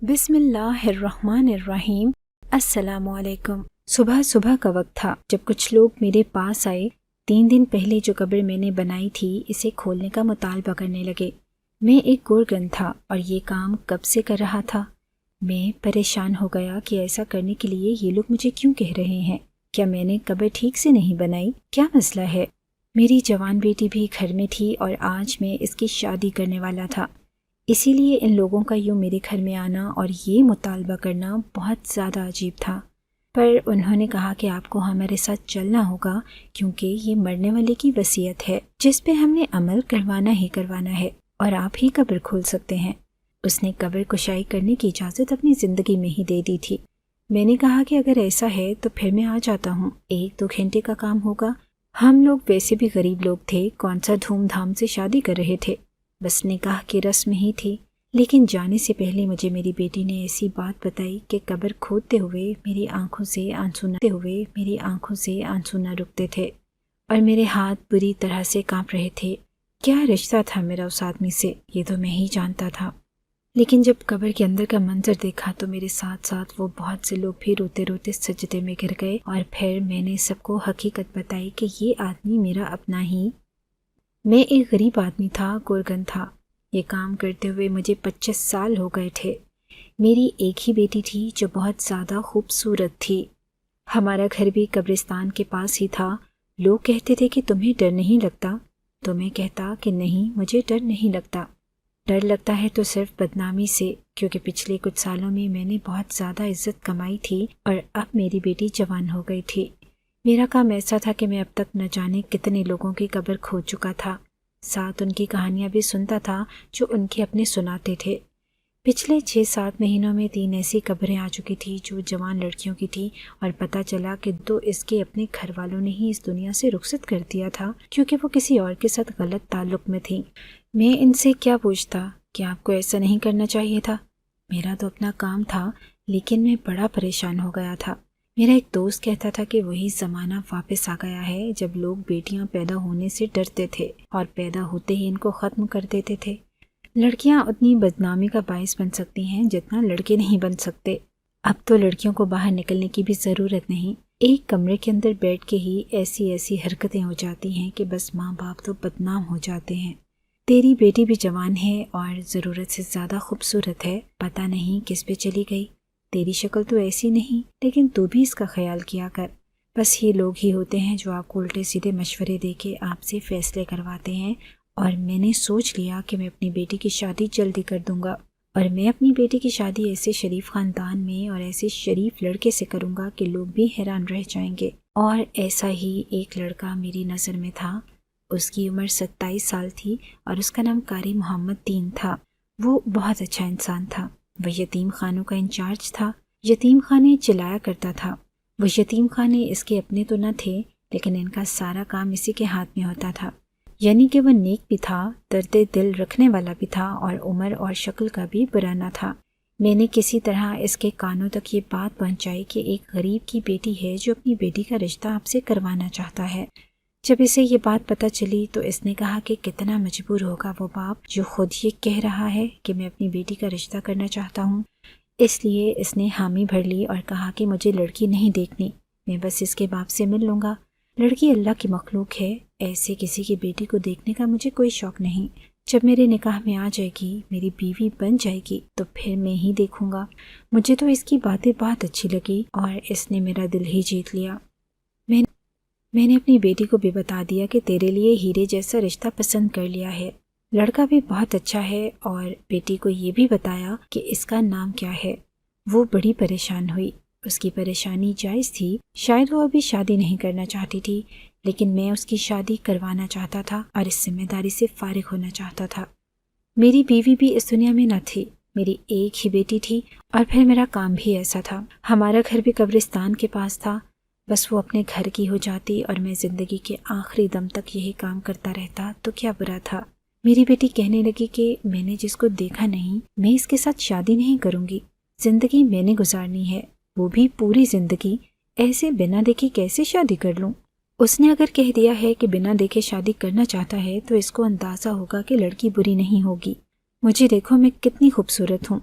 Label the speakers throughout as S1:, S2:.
S1: بسم اللہ الرحمن الرحیم۔ السلام علیکم۔ صبح صبح کا وقت تھا جب کچھ لوگ میرے پاس آئے۔ 3 دن پہلے جو قبر میں نے بنائی تھی اسے کھولنے کا مطالبہ کرنے لگے۔ میں ایک گورگن تھا اور یہ کام کب سے کر رہا تھا۔ میں پریشان ہو گیا کہ ایسا کرنے کے لیے یہ لوگ مجھے کیوں کہہ رہے ہیں۔ کیا میں نے قبر ٹھیک سے نہیں بنائی؟ کیا مسئلہ ہے؟ میری جوان بیٹی بھی گھر میں تھی اور آج میں اس کی شادی کرنے والا تھا، اسی لیے ان لوگوں کا یوں میرے گھر میں آنا اور یہ مطالبہ کرنا بہت زیادہ عجیب تھا۔ پر انہوں نے کہا کہ آپ کو ہمارے ساتھ چلنا ہوگا کیونکہ یہ مرنے والے کی وصیت ہے جس پہ ہم نے عمل کروانا ہے اور آپ ہی قبر کھول سکتے ہیں۔ اس نے قبر کشائی کرنے کی اجازت اپنی زندگی میں ہی دے دی تھی۔ میں نے کہا کہ اگر ایسا ہے تو پھر میں آ جاتا ہوں، 1-2 گھنٹے کا کام ہوگا۔ ہم لوگ ویسے بھی غریب لوگ تھے، کون سا دھوم دھام سے شادی کر رہے تھے، بس نکاح کی رسم ہی تھی۔ لیکن جانے سے پہلے مجھے میری بیٹی نے ایسی بات بتائی کہ قبر کھودتے ہوئے میری آنکھوں سے آنسو نہ رکتے تھے اور میرے ہاتھ بری طرح سے کانپ رہے تھے۔ کیا رشتہ تھا میرا اس آدمی سے، یہ تو میں ہی جانتا تھا، لیکن جب قبر کے اندر کا منظر دیکھا تو میرے ساتھ ساتھ وہ بہت سے لوگ بھی روتے روتے سجدے میں گر گئے۔ اور پھر میں نے سب کو حقیقت بتائی کہ یہ آدمی میرا اپنا ہی، میں ایک غریب آدمی تھا، گورگن تھا۔ یہ کام کرتے ہوئے مجھے 25 سال ہو گئے تھے۔ میری ایک ہی بیٹی تھی جو بہت زیادہ خوبصورت تھی۔ ہمارا گھر بھی قبرستان کے پاس ہی تھا۔ لوگ کہتے تھے کہ تمہیں ڈر نہیں لگتا، تو میں کہتا کہ نہیں، مجھے ڈر نہیں لگتا۔ ڈر لگتا ہے تو صرف بدنامی سے، کیونکہ پچھلے کچھ سالوں میں میں نے بہت زیادہ عزت کمائی تھی اور اب میری بیٹی جوان ہو گئی تھی۔ میرا کام ایسا تھا کہ میں اب تک نہ جانے کتنے لوگوں کی قبر کھود چکا تھا، ساتھ ان کی کہانیاں بھی سنتا تھا جو ان کے اپنے سناتے تھے۔ پچھلے 6-7 مہینوں میں 3 ایسی قبریں آ چکی تھی جو جوان لڑکیوں کی تھی، اور پتہ چلا کہ 2 اس کے اپنے گھر والوں نے ہی اس دنیا سے رخصت کر دیا تھا کیونکہ وہ کسی اور کے ساتھ غلط تعلق میں تھیں۔ میں ان سے کیا پوچھتا کہ آپ کو ایسا نہیں کرنا چاہیے تھا؟ میرا تو اپنا کام تھا، لیکن میں بڑا پریشان ہو گیا تھا۔ میرا ایک دوست کہتا تھا کہ وہی زمانہ واپس آ گیا ہے جب لوگ بیٹیاں پیدا ہونے سے ڈرتے تھے اور پیدا ہوتے ہی ان کو ختم کر دیتے تھے۔ لڑکیاں اتنی بدنامی کا باعث بن سکتی ہیں جتنا لڑکے نہیں بن سکتے۔ اب تو لڑکیوں کو باہر نکلنے کی بھی ضرورت نہیں، ایک کمرے کے اندر بیٹھ کے ہی ایسی حرکتیں ہو جاتی ہیں کہ بس ماں باپ تو بدنام ہو جاتے ہیں۔ تیری بیٹی بھی جوان ہے اور ضرورت سے زیادہ خوبصورت ہے، پتہ نہیں کس پہ چلی گئی۔ تیری شکل تو ایسی نہیں، لیکن تو بھی اس کا خیال کیا کر۔ بس یہ لوگ ہی ہوتے ہیں جو آپ کو الٹے سیدھے مشورے دے کے آپ سے فیصلے کرواتے ہیں، اور میں نے سوچ لیا کہ میں اپنی بیٹی کی شادی جلدی کر دوں گا، اور میں اپنی بیٹی کی شادی ایسے شریف خاندان میں اور ایسے شریف لڑکے سے کروں گا کہ لوگ بھی حیران رہ جائیں گے۔ اور ایسا ہی ایک لڑکا میری نظر میں تھا۔ اس کی عمر 27 سال تھی اور اس کا نام قاری محمد دین تھا۔ وہ بہت اچھا انسان تھا۔ وہ یتیم خانوں کا انچارج تھا، یتیم خانے چلایا کرتا تھا۔ وہ یتیم خانے اس کے اپنے تو نہ تھے، لیکن ان کا سارا کام اسی کے ہاتھ میں ہوتا تھا، یعنی کہ وہ نیک بھی تھا، درد دل رکھنے والا بھی تھا، اور عمر اور شکل کا بھی برا نہ تھا۔ میں نے کسی طرح اس کے کانوں تک یہ بات پہنچائی کہ ایک غریب کی بیٹی ہے جو اپنی بیٹی کا رشتہ آپ سے کروانا چاہتا ہے۔ جب اسے یہ بات پتہ چلی تو اس نے کہا کہ کتنا مجبور ہوگا وہ باپ جو خود یہ کہہ رہا ہے کہ میں اپنی بیٹی کا رشتہ کرنا چاہتا ہوں۔ اس لیے اس نے حامی بھر لی اور کہا کہ مجھے لڑکی نہیں دیکھنی، میں بس اس کے باپ سے مل لوں گا۔ لڑکی اللہ کی مخلوق ہے، ایسے کسی کی بیٹی کو دیکھنے کا مجھے کوئی شوق نہیں۔ جب میرے نکاح میں آ جائے گی، میری بیوی بن جائے گی، تو پھر میں ہی دیکھوں گا۔ مجھے تو اس کی باتیں بہت اچھی لگی اور اس نے میرا دل ہی جیت لیا۔ میں نے اپنی بیٹی کو بھی بتا دیا کہ تیرے لیے ہیرے جیسا رشتہ پسند کر لیا ہے، لڑکا بھی بہت اچھا ہے، اور بیٹی کو یہ بھی بتایا کہ اس کا نام کیا ہے۔ وہ بڑی پریشان ہوئی۔ اس کی پریشانی جائز تھی، شاید وہ ابھی شادی نہیں کرنا چاہتی تھی، لیکن میں اس کی شادی کروانا چاہتا تھا اور اس ذمہ داری سے فارغ ہونا چاہتا تھا۔ میری بیوی بھی اس دنیا میں نہ تھی، میری ایک ہی بیٹی تھی، اور پھر میرا کام بھی ایسا تھا۔ ہمارا گھر بھی قبرستان کے پاس تھا، بس وہ اپنے گھر کی ہو جاتی اور میں زندگی کے آخری دم تک یہی کام کرتا رہتا تو کیا برا تھا۔ میری بیٹی کہنے لگی کہ میں نے جس کو دیکھا نہیں، میں اس کے ساتھ شادی نہیں کروں گی، زندگی میں نے گزارنی ہے، وہ بھی پوری زندگی، ایسے بنا دیکھے کیسے شادی کر لوں؟ اس نے اگر کہہ دیا ہے کہ بنا دیکھے شادی کرنا چاہتا ہے تو اس کو اندازہ ہوگا کہ لڑکی بری نہیں ہوگی۔ مجھے دیکھو میں کتنی خوبصورت ہوں،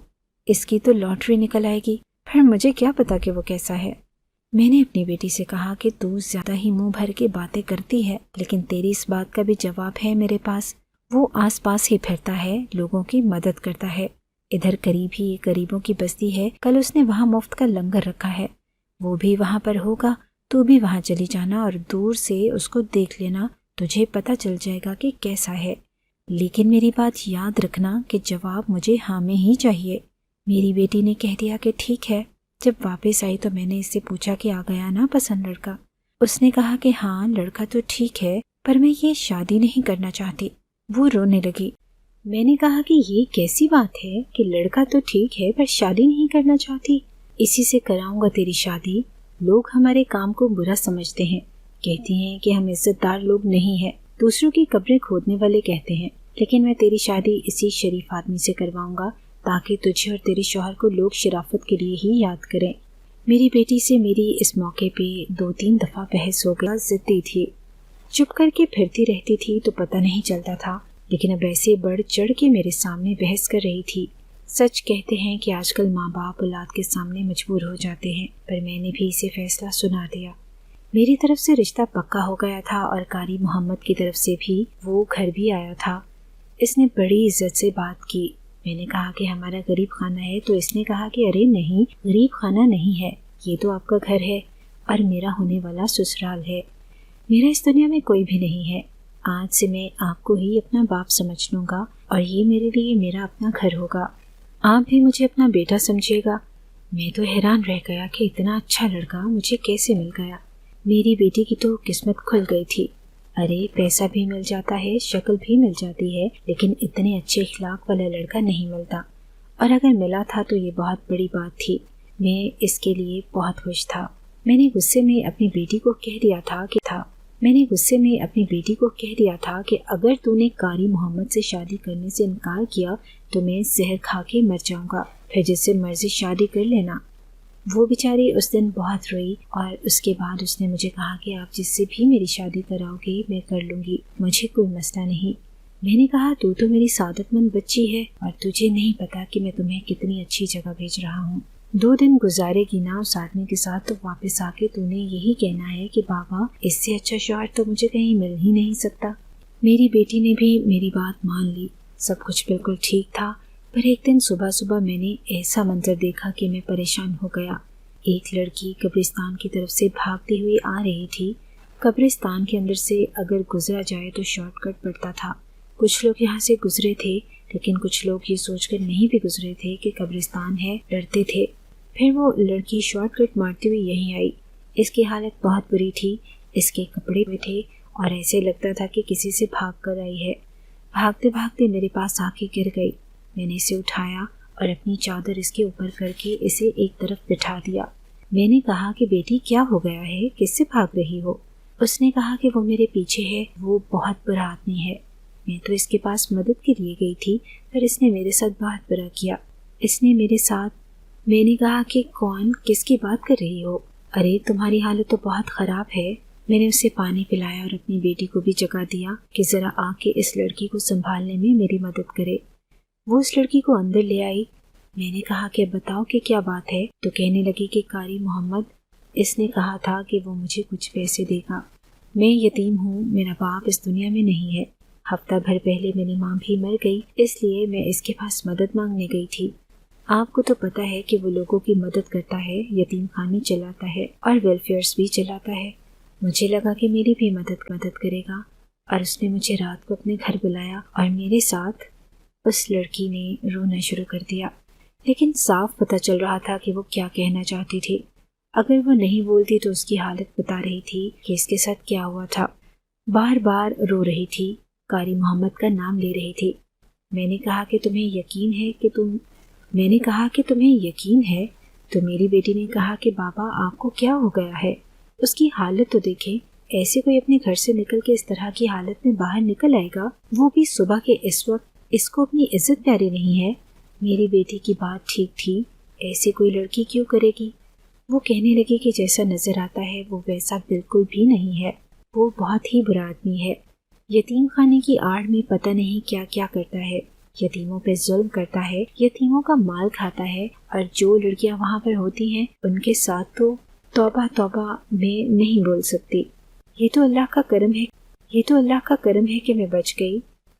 S1: اس کی تو لاٹری نکل آئے گی، پھر مجھے کیا پتا کہ وہ کیسا ہے۔ میں نے اپنی بیٹی سے کہا کہ تو زیادہ ہی منہ بھر کے باتیں کرتی ہے، لیکن تیری اس بات کا بھی جواب ہے میرے پاس۔ وہ آس پاس ہی پھرتا ہے، لوگوں کی مدد کرتا ہے، ادھر قریب ہی ایک غریبوں کی بستی ہے، کل اس نے وہاں مفت کا لنگر رکھا ہے، وہ بھی وہاں پر ہوگا، تو بھی وہاں چلی جانا اور دور سے اس کو دیکھ لینا، تجھے پتہ چل جائے گا کہ کیسا ہے۔ لیکن میری بات یاد رکھنا کہ جواب مجھے ہاں میں ہی چاہیے۔ میری بیٹی نے کہہ دیا کہ ٹھیک ہے۔ جب واپس آئی تو میں نے اس سے پوچھا کہ آ گیا نا پسند لڑکا؟ اس نے کہا کہ ہاں لڑکا تو ٹھیک ہے، پر میں یہ شادی نہیں کرنا چاہتی۔ وہ رونے لگی۔ میں نے کہا کہ یہ کیسی بات ہے کہ لڑکا تو ٹھیک ہے پر شادی نہیں کرنا چاہتی؟ اسی سے کراؤں گا تیری شادی۔ لوگ ہمارے کام کو برا سمجھتے ہیں، کہتے ہیں کہ ہم عزت دار لوگ نہیں ہیں، دوسروں کی قبریں کھودنے والے کہتے ہیں، لیکن میں تیری شادی اسی شریف آدمی سے کرواؤں گا تاکہ تجھے اور تیرے شوہر کو لوگ شرافت کے لیے ہی یاد کریں۔ میری بیٹی سے میری اس موقع پہ 2-3 دفعہ بحث ہو گیا، ضدی تھی، چپ کر کے پھرتی رہتی تھی تو پتہ نہیں چلتا تھا، لیکن اب ایسے بڑھ چڑھ کے میرے سامنے بحث کر رہی تھی۔ سچ کہتے ہیں کہ آج کل ماں باپ اولاد کے سامنے مجبور ہو جاتے ہیں، پر میں نے بھی اسے فیصلہ سنا دیا۔ میری طرف سے رشتہ پکا ہو گیا تھا اور قاری محمد کی طرف سے بھی وہ گھر بھی آیا تھا۔ اس نے بڑی عزت سے بات کی۔ میں نے کہا کہ ہمارا غریب خانہ ہے تو اس نے کہا کہ ارے نہیں، غریب خانہ نہیں ہے، یہ تو آپ کا گھر ہے اور میرا ہونے والا سسرال ہے، میرا اس دنیا میں کوئی بھی نہیں ہے۔ آج سے میں آپ کو ہی اپنا باپ سمجھ لوں گا اور یہ میرے لیے میرا اپنا گھر ہوگا، آپ بھی مجھے اپنا بیٹا سمجھے گا۔ میں تو حیران رہ گیا کہ اتنا اچھا لڑکا مجھے کیسے مل گیا۔ میری بیٹی کی تو قسمت کھل گئی تھی۔ ارے پیسہ بھی مل جاتا ہے، شکل بھی مل جاتی ہے، لیکن اتنے اچھے اخلاق والا لڑکا نہیں ملتا، اور اگر ملا تھا تو یہ بہت بڑی بات تھی۔ میں اس کے لیے بہت خوش تھا۔ میں نے غصے میں اپنی بیٹی کو کہہ دیا تھا کہ اگر تو نے قاری محمد سے شادی کرنے سے انکار کیا تو میں زہر کھا کے مر جاؤں گا، پھر جس سے مرضی شادی کر لینا۔ وہ بیچاری اس دن بہت روئی اور اس کے بعد اس نے مجھے کہا کہ آپ جس سے بھی میری شادی کراؤ گے میں کر لوں گی، مجھے کوئی مسئلہ نہیں۔ میں نے کہا تو میری سعادت مند بچی ہے اور تجھے نہیں پتا کہ میں تمہیں کتنی اچھی جگہ بھیج رہا ہوں۔ 2 دن گزارے گی نا اس آدمی کے ساتھ تو واپس آ کے تو نے یہی کہنا ہے کہ بابا اس سے اچھا شوہر تو مجھے کہیں مل ہی نہیں سکتا۔ میری بیٹی نے بھی میری بات مان لی، سب کچھ بالکل ٹھیک تھا، پر ایک دن صبح میں نے ایسا منظر دیکھا کہ میں پریشان ہو گیا۔ ایک لڑکی قبرستان کی طرف سے بھاگتی ہوئی آ رہی تھی۔ قبرستان کے اندر سے اگر گزرا جائے تو شارٹ کٹ پڑتا تھا۔ کچھ لوگ یہاں سے گزرے تھے، لیکن کچھ لوگ یہ سوچ کر نہیں بھی گزرے تھے کہ قبرستان ہے، ڈرتے تھے۔ پھر وہ لڑکی شارٹ کٹ مارتی ہوئی یہیں آئی۔ اس کی حالت بہت بری تھی، اس کے کپڑے بھی تھے اور ایسے لگتا تھا کہ کسی سے بھاگ کر آئی ہے۔ بھاگتے بھاگتے میرے پاس آ کے گر گئی۔ میں نے اسے اٹھایا اور اپنی چادر اس کے اوپر کر کے اسے ایک طرف بٹھا دیا۔ میں نے کہا کہ بیٹی کیا ہو گیا ہے، کس سے بھاگ رہی ہو؟ اس نے کہا کہ وہ میرے پیچھے ہے، وہ بہت برا آدمی ہے۔ میں تو اس کے پاس مدد کے لیے گئی تھی، پر اس نے میرے ساتھ بہت برا کیا۔ اس نے میرے ساتھ۔ میں نے کہا کہ کون، کس کی بات کر رہی ہو؟ ارے تمہاری حالت تو بہت خراب ہے۔ میں نے اسے پانی پلایا اور اپنی بیٹی کو بھی جگہ دیا کہ ذرا آ کے اس لڑکی کو سنبھالنے میں میری مدد کرے۔ وہ اس لڑکی کو اندر لے آئی۔ میں نے کہا کہ بتاؤ کہ کیا بات ہے، تو کہنے لگی کہ قاری محمد، اس نے کہا تھا کہ وہ مجھے کچھ پیسے دے گا۔ میں یتیم ہوں، میرا باپ اس دنیا میں نہیں ہے، ہفتہ بھر پہلے میری ماں بھی مر گئی، اس لیے میں اس کے پاس مدد مانگنے گئی تھی۔ آپ کو تو پتہ ہے کہ وہ لوگوں کی مدد کرتا ہے، یتیم خانے چلاتا ہے اور ویلفیئرز بھی چلاتا ہے۔ مجھے لگا کہ میری بھی مدد کرے گا، اور اس نے مجھے رات کو اپنے گھر بلایا اور میرے ساتھ۔ اس لڑکی نے رونا شروع کر دیا، لیکن صاف پتہ چل رہا تھا کہ وہ کیا کہنا چاہتی تھی۔ اگر وہ نہیں بولتی تو اس کی حالت بتا رہی تھی کہ اس کے ساتھ کیا ہوا تھا۔ بار بار رو رہی تھی، قاری محمد کا نام لے رہی تھی۔ میں نے کہا کہ تمہیں یقین ہے؟ تو میری بیٹی نے کہا کہ بابا آپ کو کیا ہو گیا ہے؟ اس کی حالت تو دیکھیں، ایسے کوئی اپنے گھر سے نکل کے اس طرح کی حالت میں باہر نکل آئے گا، وہ بھی صبح کے اس وقت؟ اس کو اپنی عزت پیاری نہیں ہے؟ میری بیٹی کی بات ٹھیک تھی، ایسے کوئی لڑکی کیوں کرے گی؟ وہ کہنے لگی کہ جیسا نظر آتا ہے وہ ویسا بالکل بھی نہیں ہے، وہ بہت ہی برا آدمی ہے، یتیم خانے کی آڑ میں پتہ نہیں کیا کیا کرتا ہے، یتیموں پہ ظلم کرتا ہے، یتیموں کا مال کھاتا ہے، اور جو لڑکیاں وہاں پر ہوتی ہیں ان کے ساتھ تو توبہ توبہ میں نہیں بول سکتی۔ یہ تو اللہ کا کرم ہے کہ میں بچ گئی۔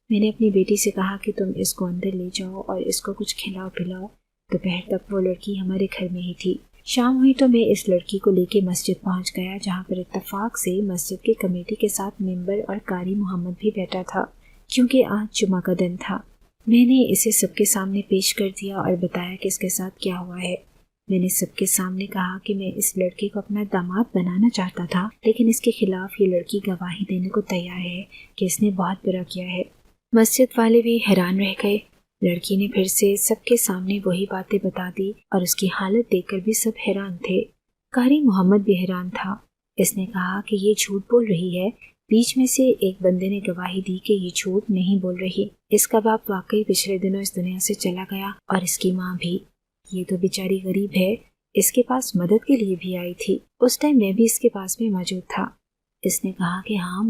S1: میں نے اپنی بیٹی سے کہا کہ تم اس کو اندر لے جاؤ اور اس کو کچھ کھلاؤ پلاؤ۔ دوپہر تک وہ لڑکی ہمارے گھر میں ہی تھی۔ شام ہوئی تو میں اس لڑکی کو لے کے مسجد پہنچ گیا، جہاں پر اتفاق سے مسجد کی کمیٹی کے ساتھ ممبر اور قاری محمد بھی بیٹھا تھا، کیونکہ آج جمعہ کا دن تھا۔ میں نے اسے سب کے سامنے پیش کر دیا اور بتایا کہ اس کے ساتھ کیا ہوا ہے۔ میں نے سب کے سامنے کہا کہ میں اس لڑکے کو اپنا داماد بنانا چاہتا تھا، لیکن اس کے خلاف یہ لڑکی گواہی دینے کو تیار ہے کہ اس نے بہت برا کیا ہے۔ مسجد والے بھی حیران رہ گئے۔ لڑکی نے پھر سے سب کے سامنے وہی باتیں بتا دی اور اس کی حالت دیکھ کر بھی سب حیران تھے۔ قاری محمد بھی حیران تھا۔ اس نے کہا کہ یہ جھوٹ بول رہی ہے۔ بیچ میں سے ایک بندے نے گواہی دی کہ یہ جھوٹ نہیں بول رہی، اس کا باپ واقعی پچھلے دنوں اس دنیا سے چلا گیا اور اس کی ماں بھی۔ یہ تو بیچاری غریب ہے، اس کے پاس مدد کے لیے بھی آئی تھی۔ اس ٹائم میں بھی اس کے پاس میں موجود تھا۔ اس نے کہا کہ ہاں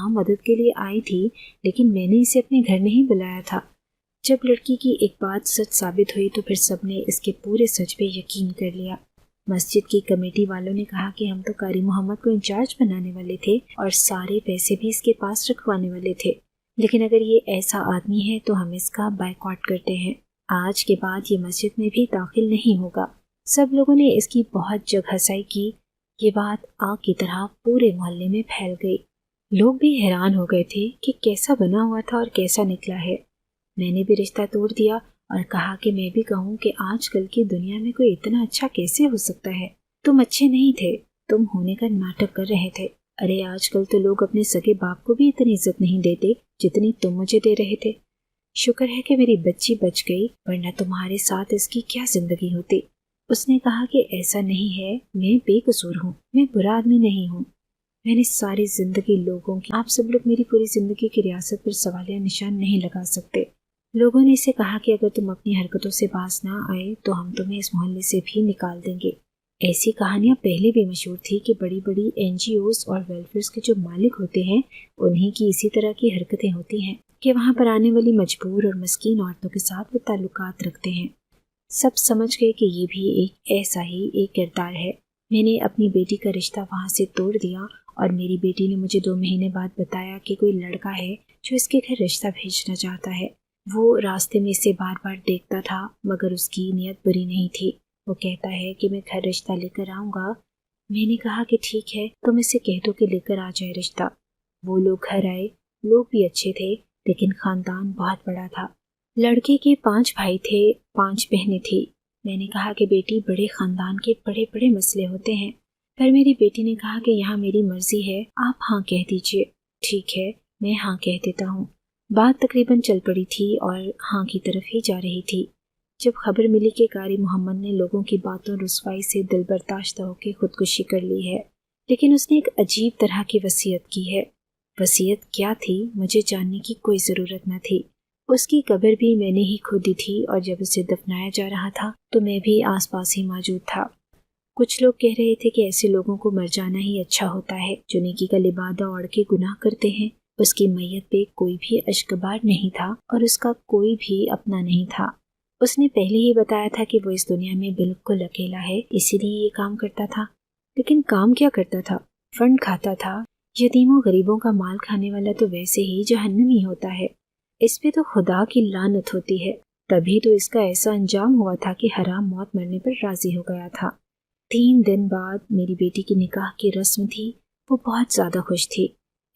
S1: مدد کے لیے آئی تھی، لیکن میں نے اسے اپنے گھر نہیں بلایا تھا۔ جب لڑکی کی ایک بات سچ ثابت ہوئی تو پھر سب نے اس کے پورے سچ پہ یقین کر لیا۔ مسجد کی کمیٹی والوں نے کہا کہ ہم تو قاری محمد کو انچارج بنانے والے تھے اور سارے پیسے بھی اس کے پاس رکھوانے والے تھے، لیکن اگر یہ ایسا آدمی ہے تو ہم اس کا بائیکاٹ کرتے ہیں۔ آج کے بعد یہ مسجد میں بھی داخل نہیں ہوگا۔ سب لوگوں نے اس کی بہت جگ ہنسائی کی۔ یہ بات آگ کی طرح پورے محلے میں پھیل گئی۔ لوگ بھی حیران ہو گئے تھے کہ کیسا بنا ہوا تھا اور کیسا نکلا ہے۔ میں نے بھی رشتہ توڑ دیا اور کہا کہ میں بھی کہوں کہ آج کل کی دنیا میں کوئی اتنا اچھا کیسے ہو سکتا ہے؟ تم اچھے نہیں تھے، تم ہونے کا ناٹک کر رہے تھے۔ ارے آج کل تو لوگ اپنے سگے باپ کو بھی اتنی عزت نہیں دیتے جتنی تم مجھے دے رہے تھے۔ شکر ہے کہ میری بچی بچ گئی، ورنہ تمہارے ساتھ اس کی کیا زندگی ہوتی۔ اس نے کہا کہ ایسا نہیں ہے، میں بے قصور ہوں، میں برا آدمی نہیں ہوں۔ میں نے ساری زندگی لوگوں کی، آپ سب لوگ میری پوری زندگی کی ریاست پر سوالیہ نشان نہیں لگا سکتے۔ لوگوں نے اسے کہا کہ اگر تم اپنی حرکتوں سے باز نہ آئے تو ہم تمہیں اس محلے سے بھی نکال دیں گے۔ ایسی کہانیاں پہلے بھی مشہور تھی کہ بڑی بڑی NGOs اور ویلفیئرز کے جو مالک ہوتے ہیں انہی کی اسی طرح کی حرکتیں ہوتی ہیں کہ وہاں پر آنے والی مجبور اور مسکین عورتوں کے ساتھ وہ تعلقات رکھتے ہیں۔ سب سمجھ گئے کہ یہ بھی ایسا ہی ایک کردار ہے۔ میں نے اپنی بیٹی کا رشتہ وہاں سے توڑ دیا اور میری بیٹی نے مجھے 2 مہینے بعد بتایا کہ کوئی لڑکا ہے جو اس کے گھر رشتہ بھیجنا چاہتا ہے۔ وہ راستے میں اسے بار بار دیکھتا تھا مگر اس کی نیت بری نہیں تھی۔ وہ کہتا ہے کہ میں گھر رشتہ لے کر آؤں گا۔ میں نے کہا کہ ٹھیک ہے، تم اسے کہہ دو کہ لے کر آ جائے رشتہ۔ وہ لوگ گھر آئے، لوگ بھی اچھے تھے لیکن خاندان بہت بڑا تھا۔ لڑکے کے 5 بھائی تھے، 5 بہنیں تھیں۔ میں نے کہا کہ بیٹی بڑے خاندان کے بڑے بڑے مسئلے ہوتے ہیں، پر میری بیٹی نے کہا کہ یہاں میری مرضی ہے، آپ ہاں کہہ دیجئے۔ ٹھیک ہے، میں ہاں کہہ دیتا ہوں۔ بات تقریباً چل پڑی تھی اور ہاں کی طرف ہی جا رہی تھی جب خبر ملی کہ قاری محمد نے لوگوں کی باتوں رسوائی سے دل برداشتہ ہو کے خودکشی کر لی ہے، لیکن اس نے ایک عجیب طرح کی وصیت کی ہے۔ وصیت کیا تھی مجھے جاننے کی کوئی ضرورت نہ تھی۔ اس کی قبر بھی میں نے ہی کھودی تھی اور جب اسے دفنایا جا رہا تھا تو میں بھی آس پاس ہی موجود تھا۔ کچھ لوگ کہہ رہے تھے کہ ایسے لوگوں کو مر جانا ہی اچھا ہوتا ہے جو نیکی کا لبادہ اوڑھ کے گناہ کرتے ہیں۔ اس کی میت پہ کوئی بھی اشکبار نہیں تھا اور اس کا کوئی بھی اپنا نہیں تھا۔ اس نے پہلے ہی بتایا تھا کہ وہ اس دنیا میں بالکل اکیلا ہے، اسی لیے یہ کام کرتا تھا۔ لیکن کام کیا کرتا تھا؟ فنڈ کھاتا تھا۔ یتیموں غریبوں کا مال کھانے والا تو ویسے ہی جہنمی ہوتا ہے، اس پہ تو خدا کی لعنت ہوتی ہے۔ تبھی تو اس کا ایسا انجام ہوا تھا کہ حرام موت مرنے پر راضی ہو گیا تھا۔ 3 دن بعد میری بیٹی کی نکاح کی رسم تھی۔ وہ بہت زیادہ خوش تھی۔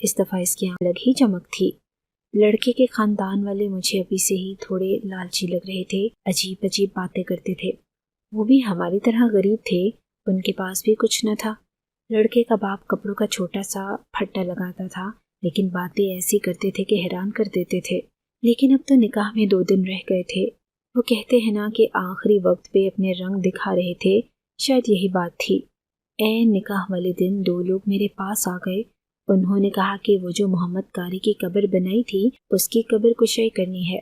S1: اس دفعہ اس کی الگ ہی چمک تھی۔ لڑکے کے خاندان والے مجھے ابھی سے ہی تھوڑے لالچی لگ رہے تھے، عجیب عجیب باتیں کرتے تھے۔ وہ بھی ہماری طرح غریب تھے، ان کے پاس بھی کچھ نہ تھا۔ لڑکے کا باپ کپڑوں کا چھوٹا سا پھٹا لگاتا تھا، لیکن باتیں ایسی کرتے تھے کہ حیران کر دیتے تھے۔ لیکن اب تو نکاح میں 2 دن رہ گئے تھے۔ وہ کہتے ہیں نا کہ آخری وقت پہ اپنے رنگ دکھا رہے تھے، شاید یہی بات تھی۔ عین نکاح والے دن 2 لوگ میرے پاس آ گئے۔ انہوں نے کہا کہ وہ جو محمد قاری کی قبر بنائی تھی اس کی قبر کشائی کرنی ہے۔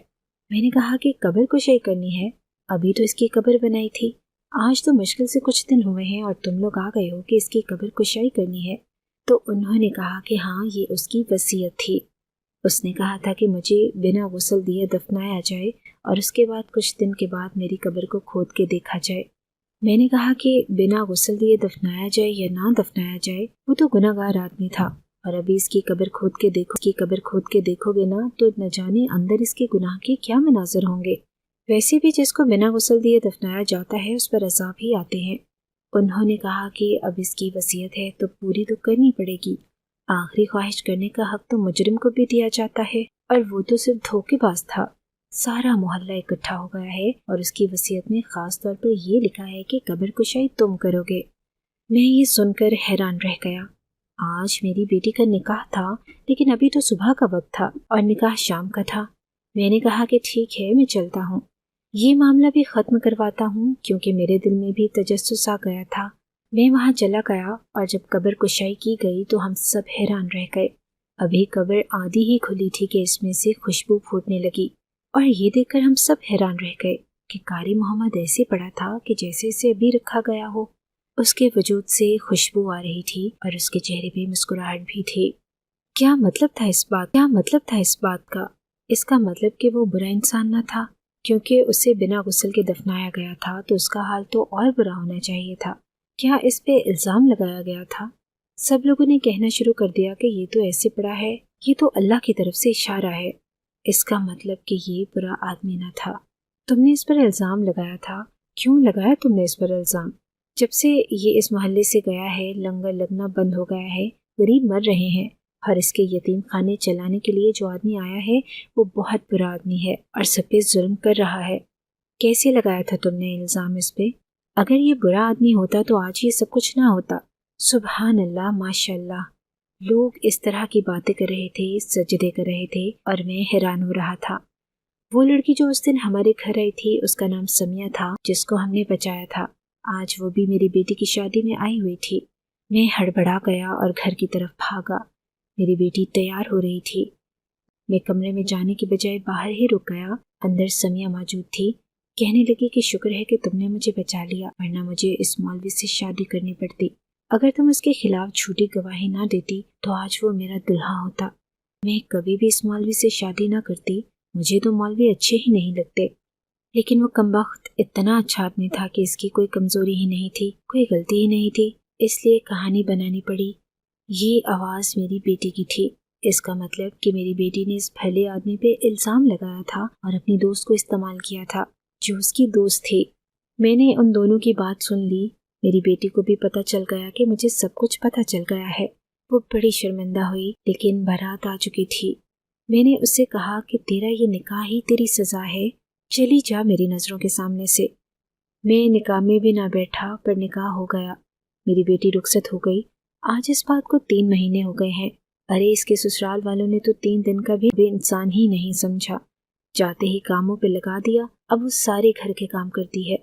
S1: میں نے کہا کہ قبر کشائی کرنی ہے؟ ابھی تو اس کی قبر بنائی تھی، آج تو مشکل سے کچھ دن ہوئے ہیں اور تم لوگ آ گئے ہو کہ اس کی قبر کشائی کرنی ہے۔ تو انہوں نے کہا کہ ہاں یہ اس کی وصیت تھی۔ اس نے کہا تھا کہ مجھے بنا غسل دیے دفنایا جائے اور اس کے بعد کچھ دن کے بعد میری قبر کو کھود کے دیکھا جائے۔ میں نے کہا کہ بنا غسل دیے دفنایا جائے یا نہ دفنایا جائے، وہ تو گناہ گار آدمی تھا، اور ابھی اس کی قبر کھود کے دیکھو گے نا تو نہ جانے اندر اس کے گناہ کے کیا مناظر ہوں گے۔ ویسے بھی جس کو بنا غسل دیے دفنایا جاتا ہے اس پر عذاب ہی آتے ہیں۔ انہوں نے کہا کہ اب اس کی وصیت ہے تو پوری تو کرنی پڑے گی، آخری خواہش کرنے کا حق تو مجرم کو بھی دیا جاتا ہے، اور وہ تو صرف دھوکے باز تھا۔ سارا محلہ اکٹھا ہو گیا ہے اور اس کی وصیت میں خاص طور پر یہ لکھا ہے کہ قبر کشائی تم کرو گے۔ میں یہ سن کر حیران رہ گیا۔ آج میری بیٹی کا نکاح تھا، لیکن ابھی تو صبح کا وقت تھا اور نکاح شام کا تھا۔ میں نے کہا کہ ٹھیک ہے، میں چلتا ہوں، یہ معاملہ بھی ختم کرواتا ہوں، کیونکہ میرے دل میں بھی تجسس آ گیا تھا۔ میں وہاں چلا گیا اور جب قبر کشائی کی گئی تو ہم سب حیران رہ گئے۔ ابھی قبر آدھی ہی کھلی تھی کہ اس میں سے خوشبو پھوٹنے لگی، اور یہ دیکھ کر ہم سب حیران رہ گئے کہ قاری محمد ایسے پڑا تھا کہ جیسے اسے ابھی رکھا گیا ہو۔ اس کے وجود سے خوشبو آ رہی تھی اور اس کے چہرے پہ مسکراہٹ بھی تھی۔ کیا مطلب تھا اس بات کا؟ اس کا مطلب کہ وہ برا انسان نہ تھا، کیونکہ اسے بنا غسل کے دفنایا گیا تھا تو اس کا حال تو اور برا ہونا چاہیے تھا۔ کیا اس پہ الزام لگایا گیا تھا؟ سب لوگوں نے کہنا شروع کر دیا کہ یہ تو ایسے پڑا ہے، یہ تو اللہ کی طرف سے اشارہ ہے۔ اس کا مطلب کہ یہ برا آدمی نہ تھا۔ تم نے اس پر الزام لگایا تھا۔ کیوں لگایا تم نے اس پر الزام؟ جب سے یہ اس محلے سے گیا ہے لنگر لگنا بند ہو گیا ہے، غریب مر رہے ہیں، اور اس کے یتیم خانے چلانے کے لیے جو آدمی آیا ہے وہ بہت برا آدمی ہے اور سب پہ ظلم کر رہا ہے۔ کیسے لگایا تھا تم نے الزام اس پہ؟ اگر یہ برا آدمی ہوتا تو آج یہ سب کچھ نہ ہوتا۔ سبحان اللہ، ماشاء اللہ۔ لوگ اس طرح کی باتیں کر رہے تھے، سجدے کر رہے تھے، اور میں حیران ہو رہا تھا۔ وہ لڑکی جو اس دن ہمارے گھر آئی تھی، اس کا نام سمیہ تھا، جس کو ہم نے بچایا تھا۔ آج وہ بھی میری بیٹی کی شادی میں آئی ہوئی تھی۔ میں ہڑبڑا گیا اور گھر کی طرف بھاگا۔ میری بیٹی تیار ہو رہی تھی۔ میں کمرے میں جانے کے بجائے باہر ہی رک گیا۔ اندر سمیہ موجود تھی۔ کہنے لگی کہ شکر ہے کہ تم نے مجھے بچا لیا، ورنہ مجھے اس مولوی سے شادی کرنی پڑتی۔ اگر تم اس کے خلاف جھوٹی گواہی نہ دیتی تو آج وہ میرا دلہا ہوتا۔ میں کبھی بھی اس مولوی سے شادی نہ کرتی، مجھے تو مولوی اچھے ہی نہیں لگتے، لیکن وہ کمبخت اتنا اچھا آدمی تھا کہ اس کی کوئی کمزوری ہی نہیں تھی، کوئی غلطی ہی نہیں تھی، اس لیے کہانی بنانی پڑی۔ یہ آواز میری بیٹی کی تھی۔ اس کا مطلب کہ میری بیٹی نے اس بھلے آدمی پہ الزام لگایا تھا اور اپنی دوست کو استعمال کیا تھا جو اس کی دوست تھی۔ میں نے ان دونوں کی بات سن لی۔ میری بیٹی کو بھی پتہ چل گیا کہ مجھے سب کچھ پتہ چل گیا ہے۔ وہ بڑی شرمندہ ہوئی، لیکن بارات آ چکی تھی۔ میں نے اس سے کہا کہ تیرا یہ نکاح ہی تیری سزا ہے، چلی جا میری نظروں کے سامنے سے۔ میں نکاح میں بھی نہ بیٹھا، پر نکاح ہو گیا۔ میری بیٹی رخصت ہو گئی۔ آج اس بات کو 3 مہینے ہو گئے ہیں۔ ارے اس کے سسرال والوں نے تو 3 دن کا بھی بے انسان ہی نہیں سمجھا۔ جاتے ہی کاموں پہ لگا دیا۔ اب وہ سارے گھر کے کام کرتی ہے،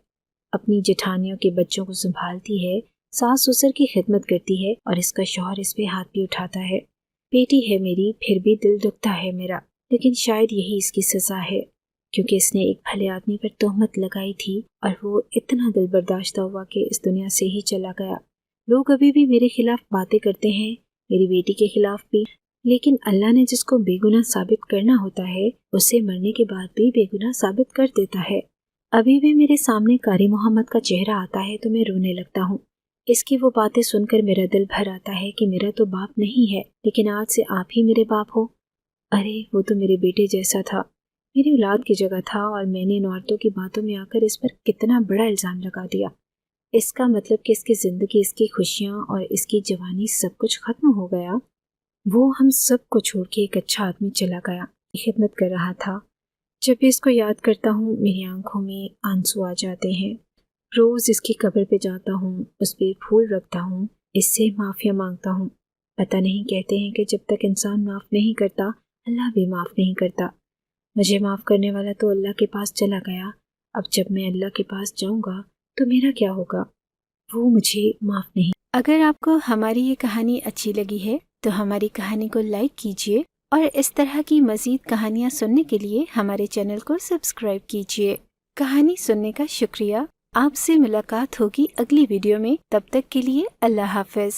S1: اپنی جٹھانیوں کے بچوں کو سنبھالتی ہے، ساس سسر کی خدمت کرتی ہے، اور اس کا شوہر اس پہ ہاتھ بھی اٹھاتا ہے۔ بیٹی ہے میری، پھر بھی دل دکھتا ہے میرا، لیکن شاید یہی اس کی سزا ہے، کیونکہ اس نے ایک بھلے آدمی پر تہمت لگائی تھی اور وہ اتنا دل برداشتہ ہوا کہ اس دنیا سے ہی چلا گیا۔ لوگ ابھی بھی میرے خلاف باتیں کرتے ہیں، میری بیٹی کے خلاف بھی، لیکن اللہ نے جس کو بے گناہ ثابت کرنا ہوتا ہے اسے مرنے کے بعد بھی بے گناہ ثابت کر دیتا ہے۔ ابھی بھی میرے سامنے قاری محمد کا چہرہ آتا ہے تو میں رونے لگتا ہوں۔ اس کی وہ باتیں سن کر میرا دل بھر آتا ہے کہ میرا تو باپ نہیں ہے، لیکن آج سے آپ ہی میرے باپ ہو۔ ارے وہ تو میرے بیٹے جیسا تھا، میری اولاد کی جگہ تھا، اور میں نے ان عورتوں کی باتوں میں آ کر اس پر کتنا بڑا الزام لگا دیا۔ اس کا مطلب کہ اس کی زندگی، اس کی خوشیاں اور اس کی جوانی سب کچھ ختم ہو گیا۔ وہ ہم سب کو چھوڑ کے ایک اچھا آدمی چلا گیا، خدمت کر رہا تھا۔ جب بھی اس کو یاد کرتا ہوں میری آنکھوں میں آنسو آ جاتے ہیں۔ روز اس کی قبر پہ جاتا ہوں، اس پہ پھول رکھتا ہوں، اس سے معافیا مانگتا ہوں۔ پتہ نہیں، کہتے ہیں کہ جب تک انسان معاف نہیں کرتا اللہ بھی معاف نہیں کرتا۔ مجھے معاف کرنے والا تو اللہ کے پاس چلا گیا، اب جب میں اللہ کے پاس جاؤں گا تو میرا کیا ہوگا؟ وہ مجھے معاف نہیں۔ اگر آپ کو ہماری یہ کہانی اچھی لگی ہے تو ہماری کہانی کو لائک کیجیے، اور اس طرح کی مزید کہانیاں سننے کے لیے ہمارے چینل کو سبسکرائب کیجیے۔ کہانی سننے کا شکریہ۔ آپ سے ملاقات ہوگی اگلی ویڈیو میں، تب تک کے لیے اللہ حافظ۔